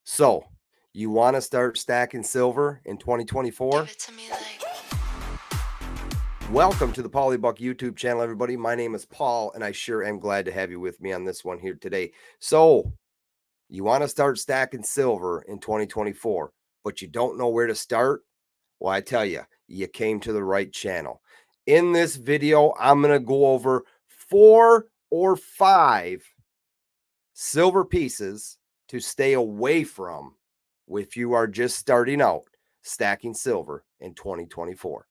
So, you want to start stacking silver in Give 2024? it to me like Welcome to the Paulybuck YouTube channel, everybody. My name is Paul, and I sure am glad to have you with me on this one here today. So, you want to start stacking silver in 2024, but you don't know where to start? Well, I tell you, you came to the right channel. In this video, I'm going to go over 4 or 5 silver pieces to stay away from if you are just starting out stacking silver in 2024.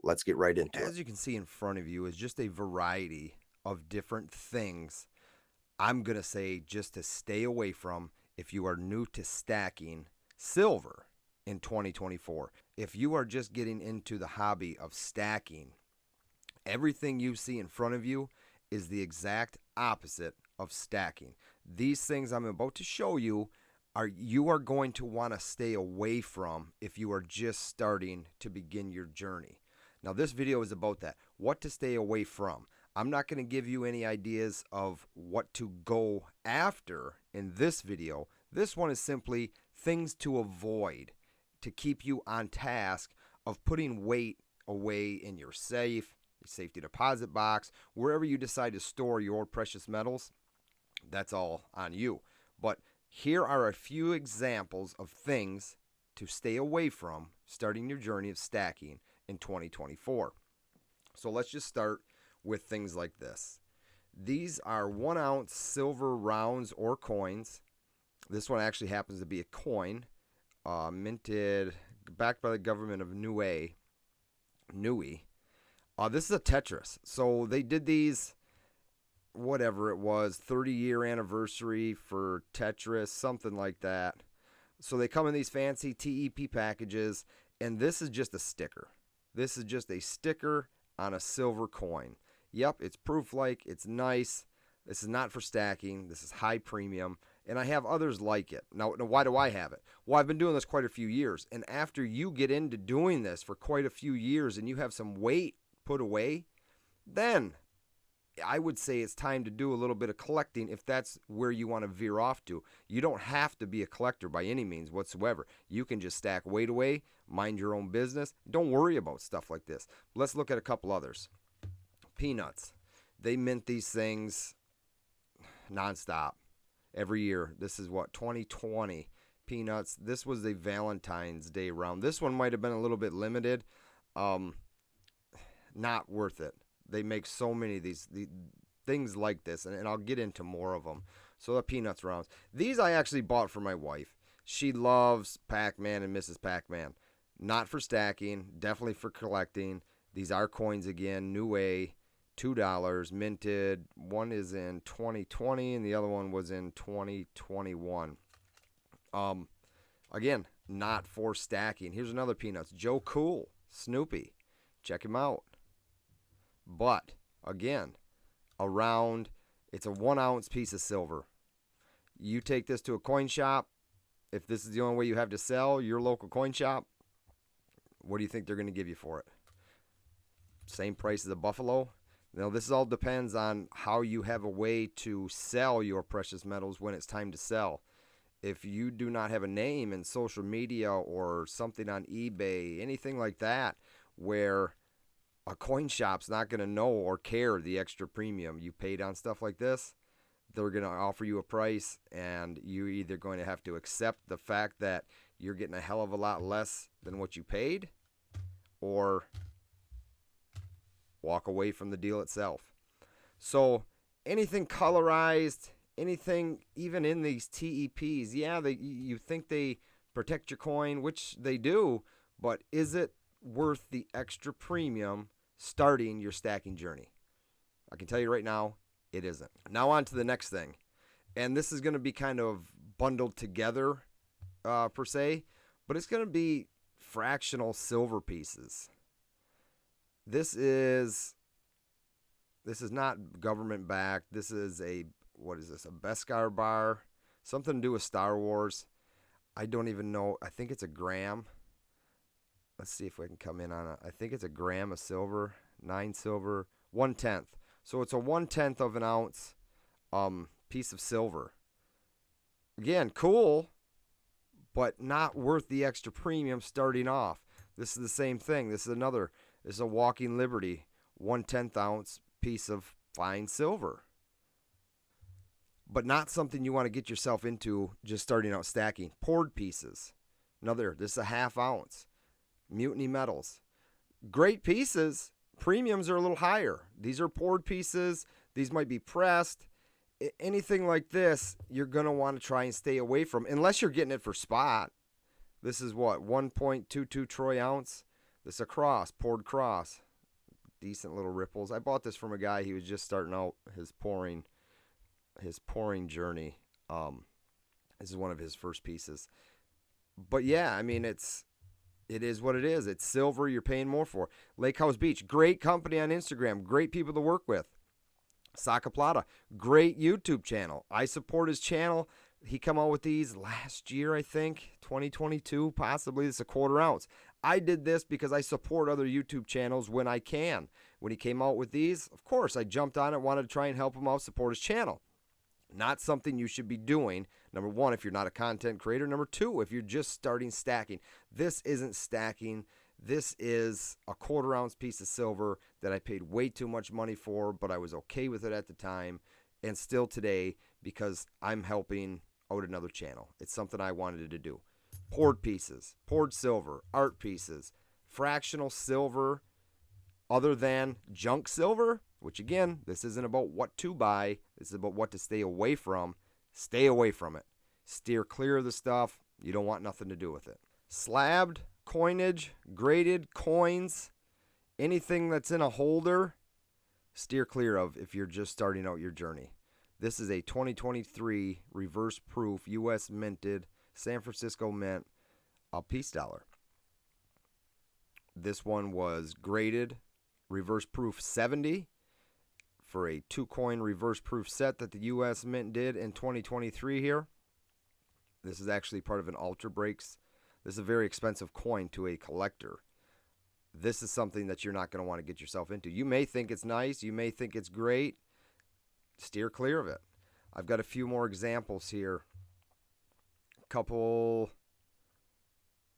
Let's get right into it. As you can see in front of you is just a variety of different things I'm going to say just to stay away from if you are new to stacking silver in 2024. If you are just getting into the hobby of stacking, everything you see in front of you is the exact opposite of stacking. These things I'm about to show you are going to want to stay away from if you are just starting to begin your journey. Now this video is about that. What to stay away from. I'm not going to give you any ideas of what to go after in this video. This one is simply things to avoid to keep you on task of putting weight away in your safe, your safety deposit box, wherever you decide to store your precious metals. That's all on you. But here are a few examples of things to stay away from starting your journey of stacking in 2024. So let's just start with things like this. These are 1 ounce silver rounds or coins. This one actually happens to be a coin, minted, backed by the government of Nui. This is a Tetris. So they did these, whatever it was, 30-year anniversary for Tetris, something like that. So they come in these fancy TEP packages, and this is just a sticker. This is just a sticker on a silver coin. Yep, it's proof-like, it's nice. This is not for stacking. This is high premium, and I have others like it. Now, why do I have it? Well, I've been doing this quite a few years, and after you get into doing this for quite a few years and you have some weight put away, then I would say it's time to do a little bit of collecting if that's where you want to veer off to. You don't have to be a collector by any means whatsoever. You can just stack weight away, mind your own business. Don't worry about stuff like this. Let's look at a couple others. Peanuts. They mint these things nonstop every year. This is what, 2020. Peanuts. This was a Valentine's Day round. This one might have been a little bit limited. Not worth it. They make so many of these things like this, and I'll get into more of them. So the Peanuts rounds. These I actually bought for my wife. She loves Pac-Man and Mrs. Pac-Man. Not for stacking, definitely for collecting. These are coins again, New A, $2, minted. One is in 2020, and the other one was in 2021. Again, not for stacking. Here's another Peanuts. Joe Cool, Snoopy. Check him out. But again, it's a 1 ounce piece of silver. You take this to a coin shop. If this is the only way you have to sell, your local coin shop, what do you think they're going to give you for it? Same price as a buffalo? Now, this all depends on how you have a way to sell your precious metals when it's time to sell. If you do not have a name in social media or something on eBay, anything like that, where a coin shop's not going to know or care the extra premium you paid on stuff like this, they're going to offer you a price, and you're either going to have to accept the fact that you're getting a hell of a lot less than what you paid, or walk away from the deal itself. So anything colorized, anything even in these TEPs, yeah, you think they protect your coin, which they do, but is it worth the extra premium starting your stacking journey? I can tell you right now, it isn't. Now on to the next thing. And this is going to be kind of bundled together per se, but it's going to be fractional silver pieces. This is not government backed. This is a Beskar bar, something to do with Star Wars. I don't even know. I think it's a gram. Let's see if we can come in on it. I think it's a gram of silver, 9 silver, 1/10. So it's a 1/10 of an ounce piece of silver. Again, cool. but not worth the extra premium starting off. This is the same thing. This is a Walking Liberty 1/10 ounce piece of fine silver, but not something you want to get yourself into just starting out stacking. Poured pieces. This is a 1/2 ounce. Mutiny Metals. Great pieces. Premiums are a little higher. These are poured pieces. These might be pressed. Anything like this, you're going to want to try and stay away from, unless you're getting it for spot. This is what, 1.22 troy ounce? This is a cross, poured cross. Decent little ripples. I bought this from a guy. He was just starting out his pouring journey. This is one of his first pieces. But yeah, I mean, it is what it is. It's silver. You're paying more for. Lake House Beach, great company on Instagram. Great people to work with. Saca Plata, great YouTube channel. I support his channel. He come out with these last year, I think, 2022, possibly. This is a 1/4 ounce. I did this because I support other YouTube channels when I can. When he came out with these, of course, I jumped on it, wanted to try and help him out, support his channel. Not something you should be doing, number one, if you're not a content creator. Number two, if you're just starting stacking. This isn't stacking. This is a 1/4 ounce piece of silver that I paid way too much money for, but I was okay with it at the time and still today because I'm helping out another channel. It's something I wanted to do. Poured pieces, poured silver, art pieces, fractional silver other than junk silver, which again, this isn't about what to buy. This is about what to stay away from. Stay away from it. Steer clear of the stuff. You don't want nothing to do with it. Slabbed coinage, graded coins, anything that's in a holder, steer clear of if you're just starting out your journey. This is a 2023 reverse proof U.S. minted San Francisco Mint peace dollar. This one was graded reverse proof 70 for a 2-coin reverse proof set that the U.S. Mint did in 2023 here. This is actually part of an Ultra Breaks. This is a very expensive coin to a collector. This is something that you're not going to want to get yourself into. You may think it's nice. You may think it's great. Steer clear of it. I've got a few more examples here.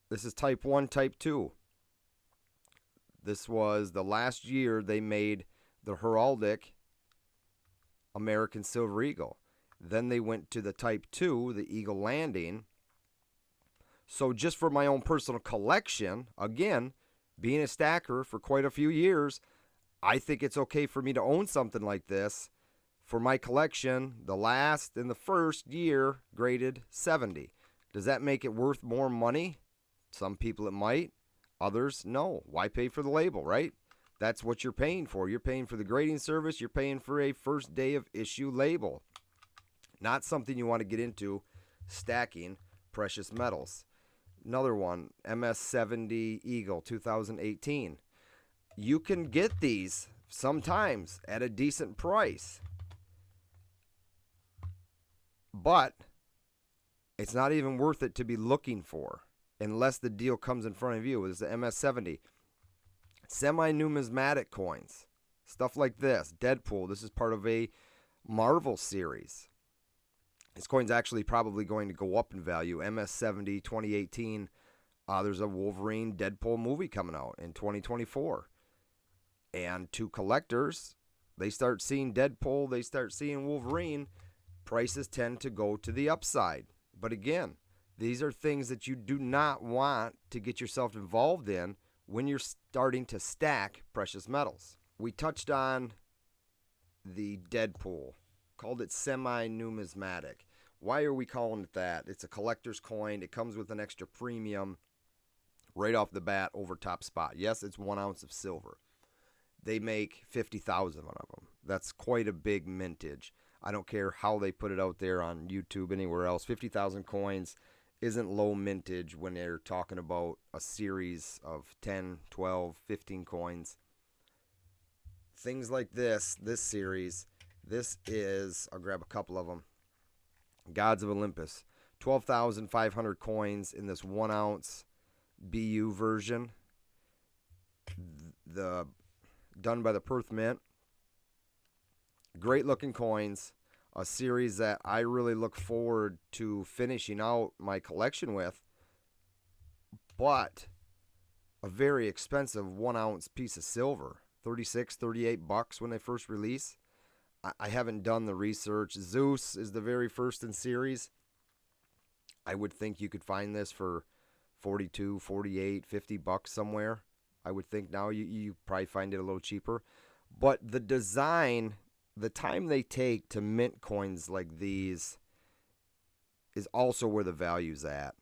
This is type 1, type 2. This was the last year they made the heraldic American Silver Eagle. Then they went to the type 2, the Eagle Landing. So just for my own personal collection, again, being a stacker for quite a few years, I think it's okay for me to own something like this. For my collection, the last and the first year graded 70. Does that make it worth more money? Some people it might. Others, no. Why pay for the label, right? That's what you're paying for. You're paying for the grading service. You're paying for a first day of issue label. Not something you want to get into, stacking precious metals. Another one, MS70 Eagle 2018. You can get these sometimes at a decent price. But it's not even worth it to be looking for unless the deal comes in front of you. It's the MS70. Semi-numismatic coins. Stuff like this. Deadpool. This is part of a Marvel series. This coin's actually probably going to go up in value. MS70 2018. There's a Wolverine Deadpool movie coming out in 2024. And to collectors, they start seeing Deadpool, they start seeing Wolverine, prices tend to go to the upside. But again, these are things that you do not want to get yourself involved in when you're starting to stack precious metals. We touched on the Deadpool, called it semi-numismatic. Why are we calling it that? It's a collector's coin. It comes with an extra premium right off the bat over top spot. Yes, it's 1 ounce of silver. They make 50,000 of them. That's quite a big mintage. I don't care how they put it out there on YouTube, anywhere else. 50,000 coins isn't low mintage when they're talking about a series of 10, 12, 15 coins. Things like this series, this is, I'll grab a couple of them. Gods of Olympus. 12,500 coins in this 1 ounce BU version. Done by the Perth Mint. Great looking coins. a series that I really look forward to finishing out my collection with, but a very expensive 1 ounce piece of silver, 36, 38 bucks when they first release. I haven't done the research. Zeus is the very first in series. I would think you could find this for 42, 48, 50 bucks somewhere. I would think now you probably find it a little cheaper. But the design, the time they take to mint coins like these is also where the value's at.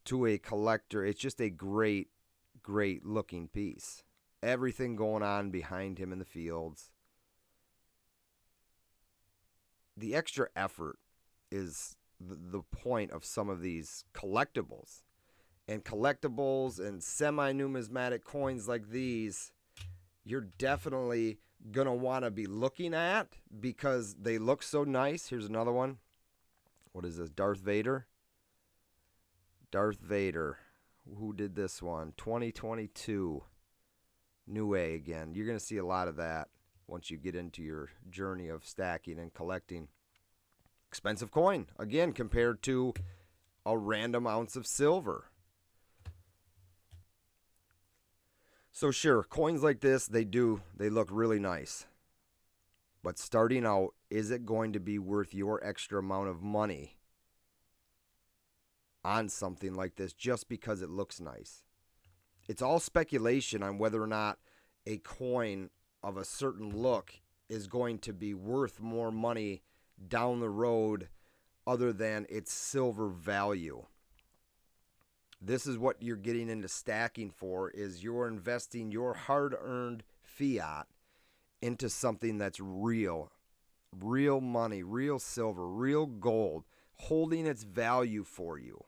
To a collector, it's just a great, great looking piece. Everything going on behind him in the fields. The extra effort is the point of some of these collectibles. And collectibles and semi numismatic coins like these, you're definitely going to want to be looking at because they look so nice. Here's another one. What is this? Darth Vader? Darth Vader. Who did this one? 2022. New A again. You're going to see a lot of that once you get into your journey of stacking and collecting. Expensive coin, again, compared to a random ounce of silver. So sure, coins like this, they look really nice. But starting out, is it going to be worth your extra amount of money on something like this just because it looks nice? It's all speculation on whether or not a coin of a certain look is going to be worth more money down the road other than its silver value. This is what you're getting into stacking for, is you're investing your hard-earned fiat into something that's real money, real silver, real gold, holding its value for you.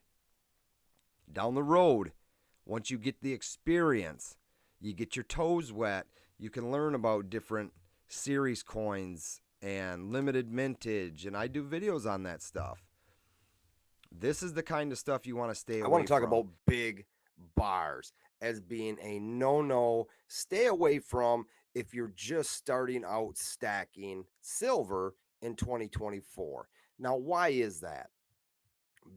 Down the road, once you get the experience, you get your toes wet, you can learn about different series coins and limited mintage, and I do videos on that stuff. This is the kind of stuff you want to stay away from. I want to talk about big bars as being a no-no. Stay away from if you're just starting out stacking silver in 2024. Now, why is that?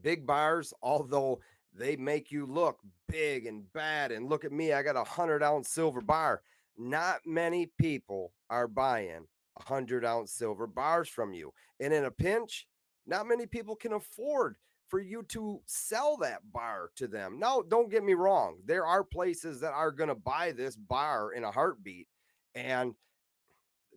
Big bars, although they make you look big and bad, and look at me, I got 100-ounce silver bar. Not many people are buying 100-ounce silver bars from you. And in a pinch, not many people can afford for you to sell that bar to them. Now, don't get me wrong. There are places that are going to buy this bar in a heartbeat. And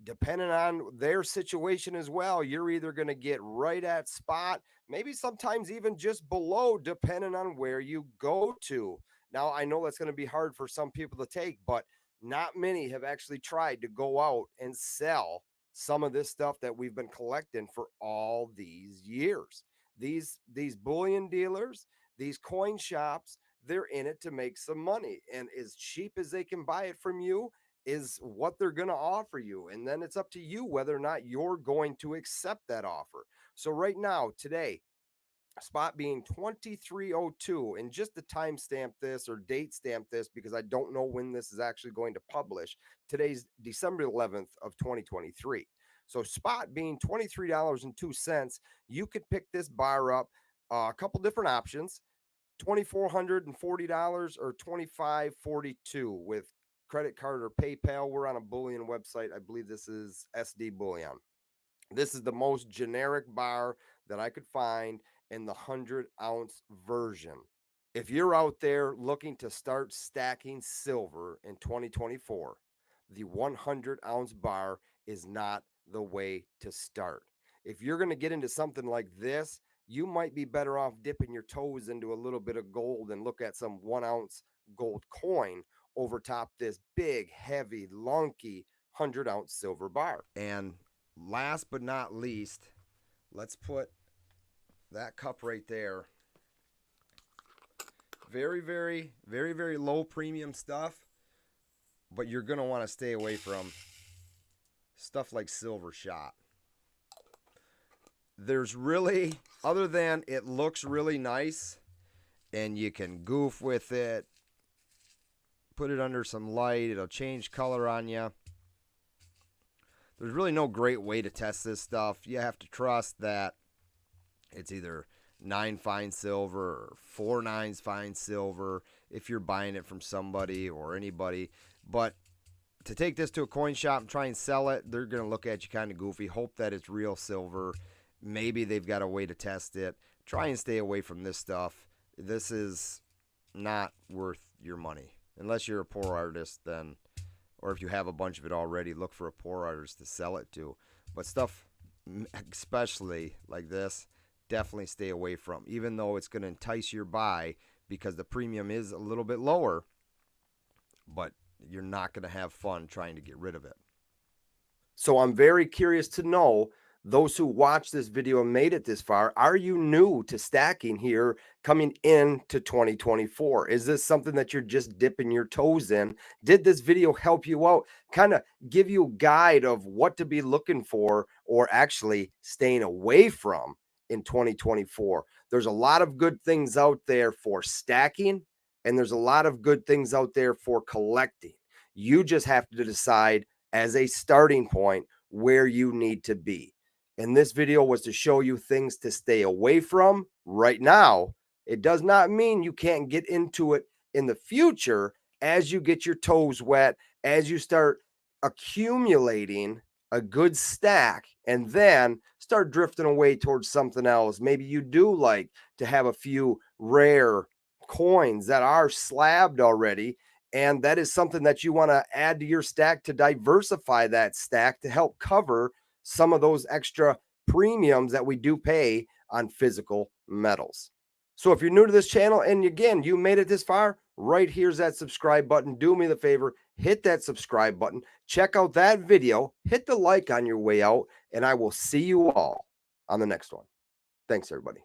depending on their situation as well, you're either going to get right at spot, maybe sometimes even just below, depending on where you go to. Now, I know that's going to be hard for some people to take, but not many have actually tried to go out and sell some of this stuff that we've been collecting for all these years. These bullion dealers, these coin shops, they're in it to make some money, and as cheap as they can buy it from you is what they're going to offer you. And then it's up to you whether or not you're going to accept that offer. So right now, today, spot being 2302, and just to timestamp this or date stamp this because I don't know when this is actually going to publish. Today's December 11th of 2023. So spot being $23.02, you could pick this bar up a couple different options. $2,440 or $2,542 with credit card or PayPal. We're on a bullion website. I believe this is SD Bullion. This is the most generic bar that I could find in the 100-ounce version. If you're out there looking to start stacking silver in 2024, the 100-ounce bar is not the way to start. If you're going to get into something like this, you might be better off dipping your toes into a little bit of gold and look at some 1-ounce gold coin over top this big, heavy, lunky 100-ounce silver bar. And last but not least, let's put that cup right there. Very, very, very, very low premium stuff, but you're going to want to stay away from stuff like Silver Shot. There's really, other than it looks really nice and you can goof with it, put it under some light, it'll change color on you. there's really no great way to test this stuff. You have to trust that it's either 9 fine silver or 4 nines fine silver if you're buying it from somebody or anybody. But to take this to a coin shop and try and sell it, they're going to look at you kind of goofy, hope that it's real silver. Maybe they've got a way to test it. Try and stay away from this stuff. This is not worth your money. Unless you're a poor artist, then, or if you have a bunch of it already, look for a poor artist to sell it to. But stuff, especially like this, definitely stay away from, even though it's going to entice your buy because the premium is a little bit lower, but you're not going to have fun trying to get rid of it. So I'm very curious to know, those who watched this video and made it this far, are you new to stacking here coming into 2024? Is this something that you're just dipping your toes in? Did this video help you out? Kind of give you a guide of what to be looking for or actually staying away from in 2024? There's a lot of good things out there for stacking, and there's a lot of good things out there for collecting. You just have to decide as a starting point where you need to be. And this video was to show you things to stay away from right now. It does not mean you can't get into it in the future as you get your toes wet, as you start accumulating a good stack, and then start drifting away towards something else. Maybe you do like to have a few rare coins that are slabbed already, and that is something that you want to add to your stack to diversify that stack to help cover some of those extra premiums that we do pay on physical metals. So if you're new to this channel and again, you made it this far, right here's that subscribe button. Do me the favor, hit that subscribe button, check out that video, hit the like on your way out, and I will see you all on the next one. Thanks, everybody.